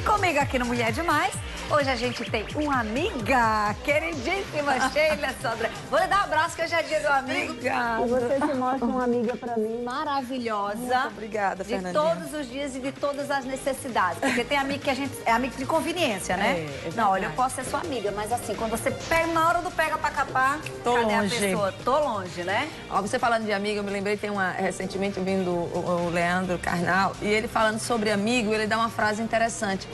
comigo aqui no Mulher Demais, hoje a gente tem uma amiga, queridíssima Sheila Sodré. Vou lhe dar um abraço que hoje é dia do amigo. Obrigada. E você se mostra uma amiga pra mim. Maravilhosa. Muito obrigada, de Fernandinha. todos os dias e de todas as necessidades. Porque tem amigo que a gente é amigo de conveniência, né? É não, olha, eu verdade. posso ser sua amiga, mas assim, quando você pega na hora do pega pra capar, Tô cadê longe. a pessoa? Tô longe, né? Ó, você falando de amigo, eu me lembrei, tem recentemente vindo o Leandro Carnal, e ele falando sobre amigo, ele dá uma frase interessante.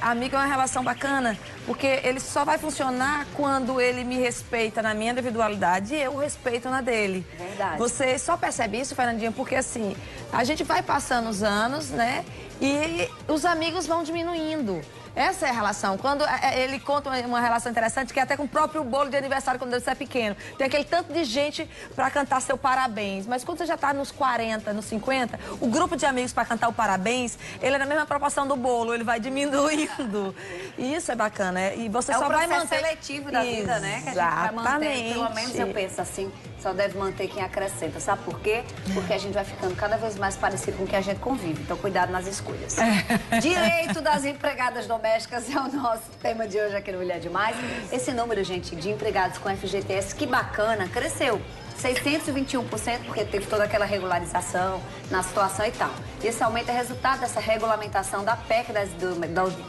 Amigo é uma relação bacana, porque ele só vai funcionar quando ele me respeita na minha individualidade e eu o respeito na dele. Verdade. Você só percebe isso, Fernandinha, porque assim, a gente vai passando os anos, né, e os amigos vão diminuindo. Essa é a relação. Quando ele conta uma relação interessante, que é até com o próprio bolo de aniversário, quando você é pequeno. Tem aquele tanto de gente para cantar seu parabéns. Mas quando você já está nos 40, nos 50, o grupo de amigos para cantar o parabéns, ele é na mesma proporção do bolo, ele vai diminuindo. E isso é bacana. E você só vai manter... seletivo da vida, né? Que a gente vai manter. Pelo menos eu penso assim, só deve manter quem acrescenta. Sabe por quê? Porque a gente vai ficando cada vez mais parecido com quem a gente convive. Então, cuidado nas escolhas. Direito das empregadas domésticas é o nosso tema de hoje aqui no Mulher Demais. Esse número, gente, de empregados com FGTS, que bacana, cresceu 621%, porque teve toda aquela regularização na situação e tal. Esse aumento é resultado dessa regulamentação da PEC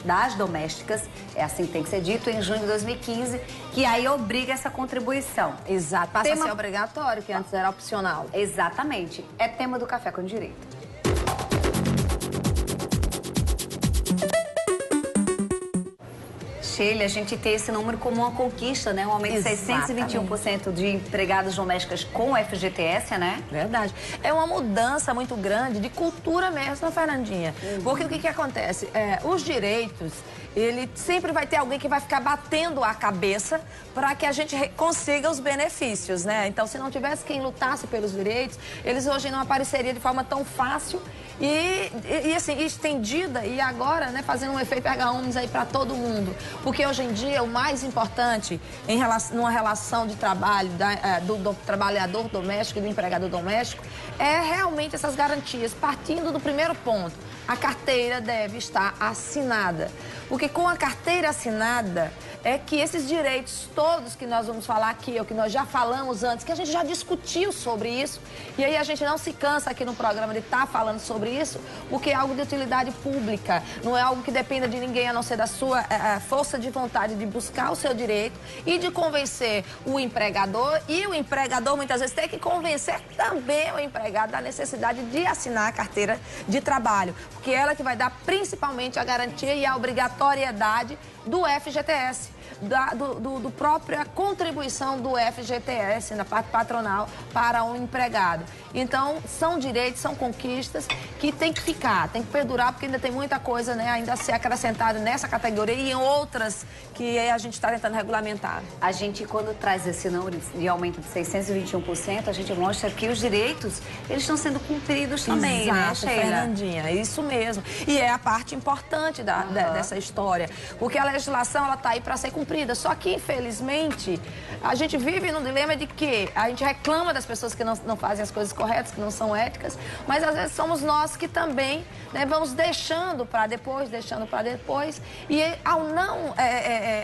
das domésticas, é assim que tem que ser dito, em junho de 2015, que aí obriga essa contribuição. Exato, passa a ser obrigatório, que antes era opcional. Exatamente. É tema do Café com Direito. Sheila, a gente tem esse número como uma conquista, né? Um aumento de 621% de empregadas domésticas com FGTS, né? Verdade. É uma mudança muito grande de cultura mesmo, Fernandinha. Porque o que acontece? Os direitos, ele sempre vai ter alguém que vai ficar batendo a cabeça para que a gente consiga os benefícios, né? Então, se não tivesse quem lutasse pelos direitos, eles hoje não apareceriam de forma tão fácil e assim, estendida e agora, né, fazendo um efeito erga-omnes aí para todo mundo. Porque hoje em dia o mais importante numa relação de trabalho do trabalhador doméstico e do empregador doméstico é realmente essas garantias, partindo do primeiro ponto. A carteira deve estar assinada. Porque com a carteira assinada é que esses direitos todos que nós vamos falar aqui, ou que nós já falamos antes, que a gente já discutiu sobre isso, e aí a gente não se cansa aqui no programa de estar falando sobre isso, porque é algo de utilidade pública, não é algo que dependa de ninguém, a não ser da sua força de vontade de buscar o seu direito e de convencer o empregador, e o empregador muitas vezes tem que convencer também o empregado da necessidade de assinar a carteira de trabalho, porque ela que vai dar principalmente a garantia e a obrigatoriedade do FGTS. Do própria contribuição do FGTS na parte patronal para o empregado. Então, são direitos, são conquistas que tem que ficar, tem que perdurar, porque ainda tem muita coisa, né, ainda a ser acrescentada nessa categoria e em outras que a gente está tentando regulamentar. A gente, quando traz esse número de aumento de 621%, a gente mostra que os direitos, eles estão sendo cumpridos também, né, Sheila? Fernandinha, isso mesmo. E é a parte importante dessa história, porque a legislação, ela está aí para ser cumprida. Só que, infelizmente, a gente vive num dilema de que a gente reclama das pessoas que não fazem as coisas corretas, que não são éticas, mas às vezes somos nós que também, né, vamos deixando para depois, e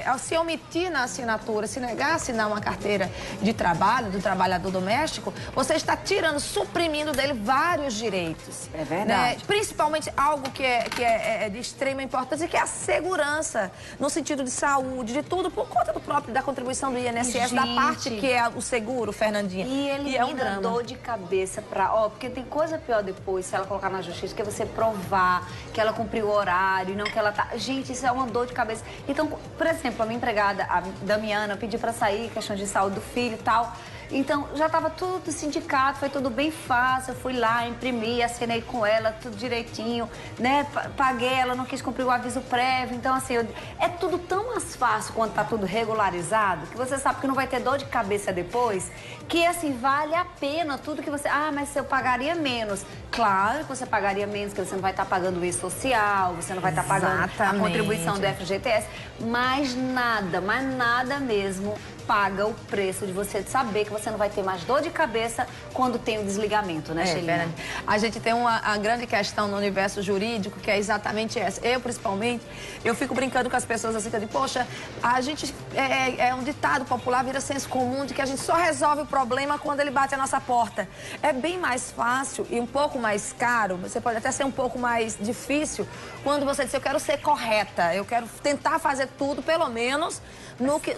ao se omitir na assinatura, se negar a assinar uma carteira de trabalho do trabalhador doméstico, você está suprimindo dele vários direitos. É verdade. Né? Principalmente algo que é de extrema importância, que é a segurança, no sentido de saúde, de tudo, por conta da contribuição do INSS, Gente, da parte que é o seguro, Fernandinha. E ele é um drama. dor de cabeça porque tem coisa pior depois, se ela colocar na justiça, que é você provar que ela cumpriu o horário, não que ela tá... Gente, isso é uma dor de cabeça. Então, por exemplo, a minha empregada, a Damiana, pediu pra sair, questão de saúde do filho e tal. Então, já estava tudo sindicato, foi tudo bem fácil. Eu fui lá, imprimi, assinei com ela, tudo direitinho, né? Paguei, ela não quis cumprir o aviso prévio. Então, assim, é tudo tão mais fácil quando tá tudo regularizado, que você sabe que não vai ter dor de cabeça depois, que, assim, vale a pena tudo que você... mas eu pagaria menos. Claro que você pagaria menos, que você não vai estar pagando o E-Social, você não vai estar pagando a contribuição do FGTS, mas nada mesmo paga o preço de você saber que você não vai ter mais dor de cabeça quando tem o desligamento, né, Shelinha? A gente tem uma grande questão no universo jurídico, que é exatamente essa. Eu, principalmente, eu fico brincando com as pessoas assim, de, poxa, a gente é um ditado popular, vira senso comum, de que a gente só resolve o problema quando ele bate a nossa porta. É bem mais fácil e um pouco mais caro, você pode até ser um pouco mais difícil, quando você diz, eu quero ser correta, eu quero tentar fazer tudo, pelo menos,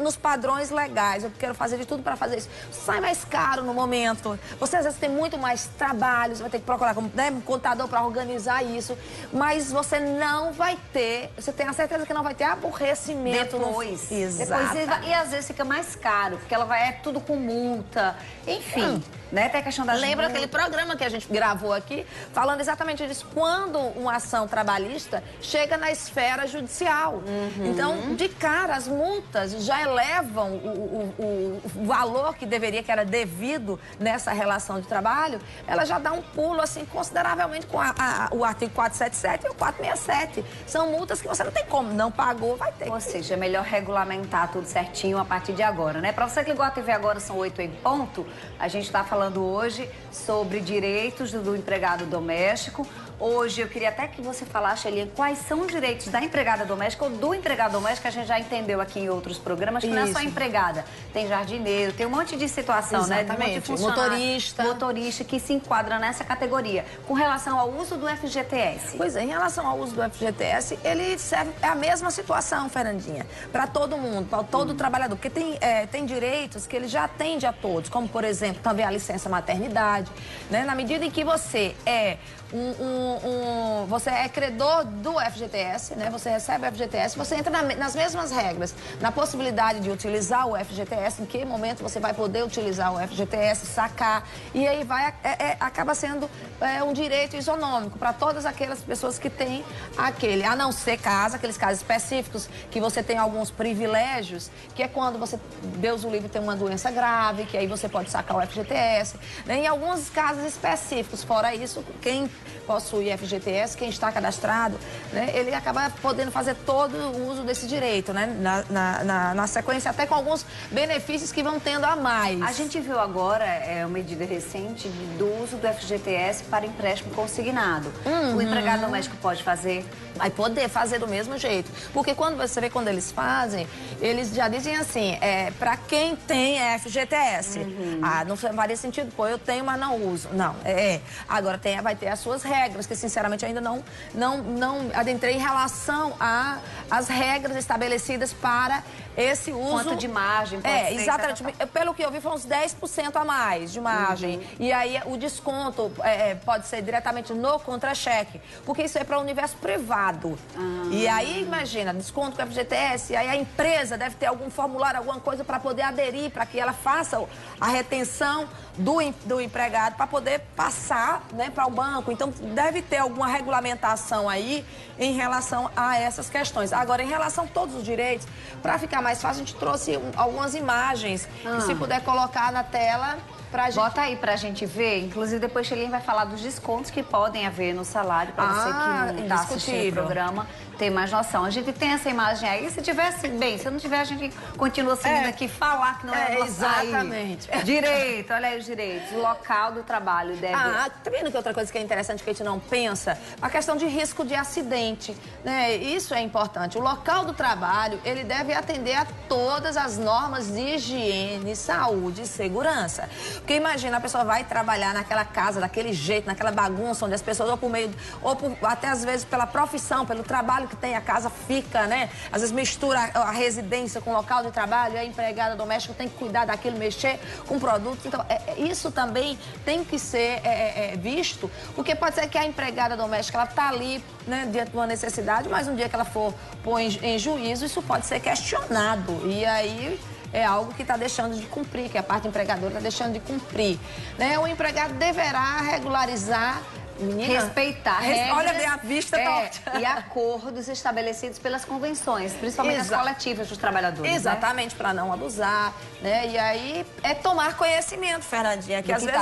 nos padrões legais. Eu quero fazer de tudo para fazer isso. Sai mais caro no momento. Você, às vezes, tem muito mais trabalho. Você vai ter que procurar um contador para organizar isso. Mas você não vai ter... Você tem a certeza que não vai ter aborrecimento. Depois. Exato. E às vezes fica mais caro, porque ela vai... É tudo com multa. Enfim, né? Tem a questão das Lembra multas. aquele programa que a gente gravou aqui, falando exatamente disso, quando uma ação trabalhista chega na esfera judicial. Então, de cara, as multas já elevam o valor que que era devido nessa relação de trabalho, ela já dá um pulo, assim, consideravelmente com o artigo 477 e o 467. São multas que você não tem como, não pagou, vai ter. Ou seja, é melhor regulamentar tudo certinho a partir de agora, né? Pra você que ligou a TV agora, são 8 em ponto, a gente tá falando hoje sobre direitos do empregado doméstico. Hoje eu queria até que você falasse, Shelinha, quais são os direitos da empregada doméstica ou do empregado doméstico, a gente já entendeu aqui em outros programas, que não é só empregada. Tem jardineiro, tem um monte de situação, né? Tem um monte de motorista que se enquadra nessa categoria. Com relação ao uso do FGTS. Pois é, em relação ao uso do FGTS, ele serve, é a mesma situação, Fernandinha, para todo mundo, para todo trabalhador, porque tem direitos que ele já atende a todos, como, por exemplo, também a licença maternidade, né? Na medida em que você é você é credor do FGTS, né? Você recebe o FGTS, você entra nas mesmas regras, na possibilidade de utilizar o FGTS, em que momento você vai poder utilizar o FGTS, sacar, e aí acaba sendo um direito isonômico para todas aquelas pessoas que têm aquele, a não ser aqueles casos específicos, que você tem alguns privilégios, que é quando você, Deus o livre, tem uma doença grave, que aí você pode sacar o FGTS, né? Em alguns casos específicos, fora isso, quem possui FGTS, quem está cadastrado, né, ele acaba podendo fazer todo o uso desse direito, né, na sequência, até com alguns benefícios que vão tendo a mais. A gente viu agora uma medida recente do uso do FGTS para empréstimo consignado. O empregado doméstico pode fazer? Vai poder fazer do mesmo jeito. Porque quando você vê, quando eles fazem, eles já dizem assim, para quem tem FGTS. Não faria sentido, pô, eu tenho, mas não uso. Não, agora vai ter as suas regras, que sinceramente eu ainda não adentrei em relação às regras estabelecidas para esse uso. Quanto de margem pode ser? Exatamente. Pelo que eu vi, foram uns 10% a mais de margem. E aí o desconto pode ser diretamente no contra-cheque, porque isso é para o universo privado. E aí, imagina, desconto com a FGTS, aí a empresa deve ter algum formulário, alguma coisa para poder aderir, para que ela faça a retenção do empregado para poder passar, né, para o banco. Então, deve ter alguma regulamentação aí em relação a essas questões. Agora, em relação a todos os direitos, para ficar mais fácil, a gente trouxe algumas imagens. E se puder colocar na tela... Bota aí pra gente ver. Inclusive, depois a Shelinha vai falar dos descontos que podem haver no salário, pra você que não tá assistindo o programa ter mais noção. A gente tem essa imagem aí. Se tivesse, bem, se não tiver, a gente continua seguindo aqui, falar que não é exatamente. Direito, olha aí os direitos. O local do trabalho deve... Tá vendo que outra coisa que é interessante que a gente não pensa? A questão de risco de acidente, né? Isso é importante. O local do trabalho, ele deve atender a todas as normas de higiene, saúde e segurança. Porque imagina, a pessoa vai trabalhar naquela casa, daquele jeito, naquela bagunça, onde as pessoas, até às vezes pela profissão, pelo trabalho que tem, a casa fica, né? Às vezes mistura a residência com o local de trabalho, e a empregada doméstica tem que cuidar daquilo, mexer com produtos. Então, isso também tem que ser visto, porque pode ser que a empregada doméstica, ela tá ali, né, diante de uma necessidade, mas um dia que ela for pôr em juízo, isso pode ser questionado. E aí... é algo que está deixando de cumprir, que a parte empregadora está deixando de cumprir, né? O empregado deverá regularizar menina... Respeitar regras, olha bem, a vista torta. E acordos estabelecidos pelas convenções, principalmente as coletivas dos trabalhadores. Exatamente, né? Para não abusar, né? E aí é tomar conhecimento, Fernandinha, que às vezes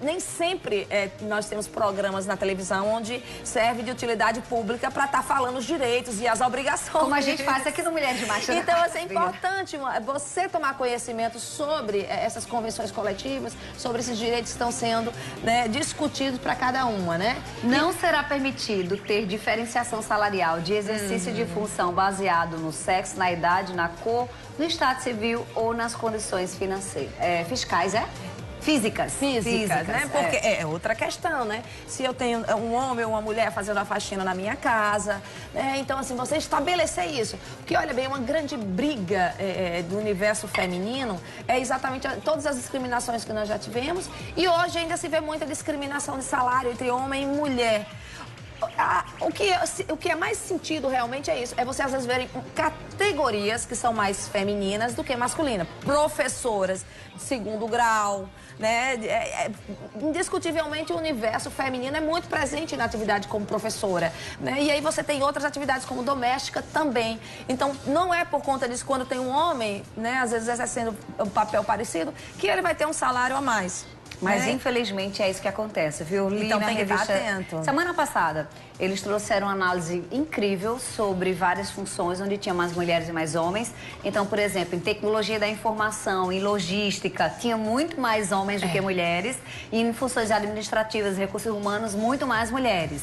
nem sempre nós temos programas na televisão onde serve de utilidade pública para estar falando os direitos e as obrigações. Como a gente faz aqui no Mulher de Macho. Então, assim, é importante você tomar conhecimento sobre essas convenções coletivas, sobre esses direitos que estão sendo, né, discutidos para cada uma, né? Não será permitido ter diferenciação salarial de exercício de função baseado no sexo, na idade, na cor, no estado civil ou nas condições financeiras, fiscais, Físicas, né? Porque é outra questão, né? Se eu tenho um homem ou uma mulher fazendo a faxina na minha casa, né? Então, assim, você estabelecer isso. Porque, olha bem, uma grande briga do universo feminino é exatamente todas as discriminações que nós já tivemos. E hoje ainda se vê muita discriminação de salário entre homem e mulher. O que é mais sentido realmente é isso. É você, às vezes, verem categorias que são mais femininas do que masculinas. Professoras de segundo grau, né? Indiscutivelmente, o universo feminino é muito presente na atividade como professora, né? E aí você tem outras atividades como doméstica também. Então, não é por conta disso, quando tem um homem, né, às vezes exercendo um papel parecido, que ele vai ter um salário a mais. Mas, infelizmente, é isso que acontece, viu? Então tem que estar atento. Semana passada, eles trouxeram uma análise incrível sobre várias funções, onde tinha mais mulheres e mais homens. Então, por exemplo, em tecnologia da informação, em logística, tinha muito mais homens do que mulheres. E em funções administrativas e recursos humanos, muito mais mulheres.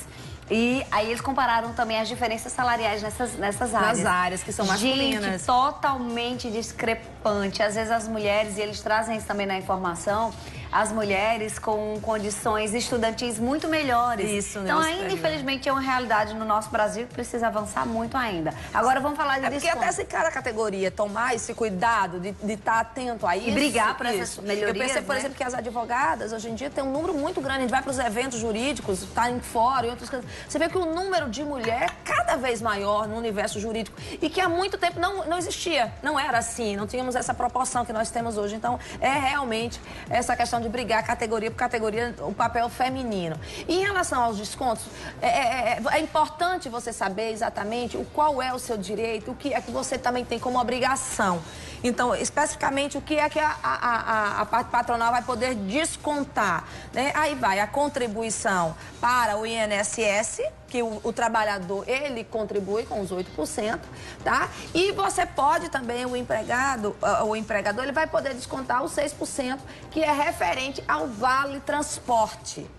E aí eles compararam também as diferenças salariais nessas áreas. Nas áreas que são masculinas. Gente, totalmente discrepante. Às vezes as mulheres, e eles trazem isso também na informação, as mulheres com condições estudantis muito melhores. Isso, então, ainda, infelizmente, é uma realidade no nosso Brasil que precisa avançar muito ainda. Agora, vamos falar de desconto. Porque até se cada categoria tomar esse cuidado de estar atento a isso... E brigar por essas melhorias, eu percebo, por exemplo, que as advogadas, hoje em dia, tem um número muito grande. A gente vai para os eventos jurídicos, está em fora e outras coisas. Você vê que o número de mulher é cada vez maior no universo jurídico e que há muito tempo não existia. Não era assim, não tínhamos essa proporção que nós temos hoje. Então, é realmente essa questão de brigar categoria por categoria, o papel feminino. E em relação aos descontos, é importante você saber exatamente qual é o seu direito, o que é que você também tem como obrigação. Então, especificamente, o que é que a parte patronal vai poder descontar, né? Aí vai a contribuição para o INSS, que o trabalhador, ele contribui com os 8%, tá? E você pode também, o empregador, ele vai poder descontar os 6%, que é referente ao vale transporte.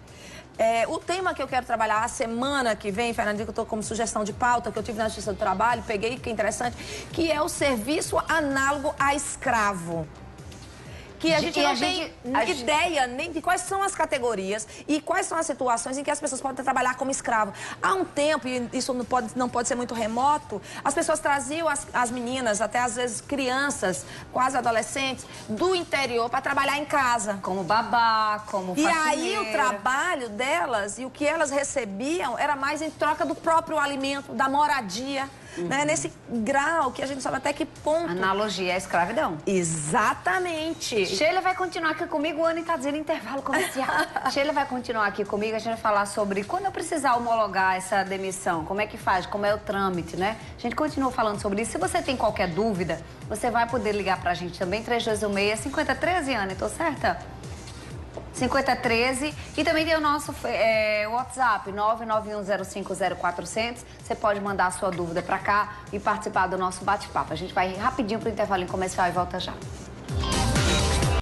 O tema que eu quero trabalhar a semana que vem, Fernandinho, que eu estou como sugestão de pauta, que eu tive na Justiça do Trabalho, peguei, que é interessante, que é o serviço análogo a escravo. Que a gente não tem ideia nem de quais são as categorias e quais são as situações em que as pessoas podem trabalhar como escravo. Há um tempo, e isso não pode ser muito remoto, as pessoas traziam as meninas, até às vezes crianças, quase adolescentes, do interior para trabalhar em casa. Como babá, como faxineira. E aí o trabalho delas e o que elas recebiam era mais em troca do próprio alimento, da moradia. Né? Nesse grau que a gente sabe até que ponto... Analogia à escravidão. Exatamente. Sheila vai continuar aqui comigo, o Anny está dizendo intervalo comercial. Sheila vai continuar aqui comigo, a gente vai falar sobre quando eu precisar homologar essa demissão, como é que faz, como é o trâmite, né? A gente continua falando sobre isso. Se você tem qualquer dúvida, você vai poder ligar pra gente também, 3216-5013, Anny, tô certa? 5013 e também tem o nosso WhatsApp 991050400. Você pode mandar a sua dúvida para cá e participar do nosso bate-papo. A gente vai rapidinho para o intervalo comercial e volta já.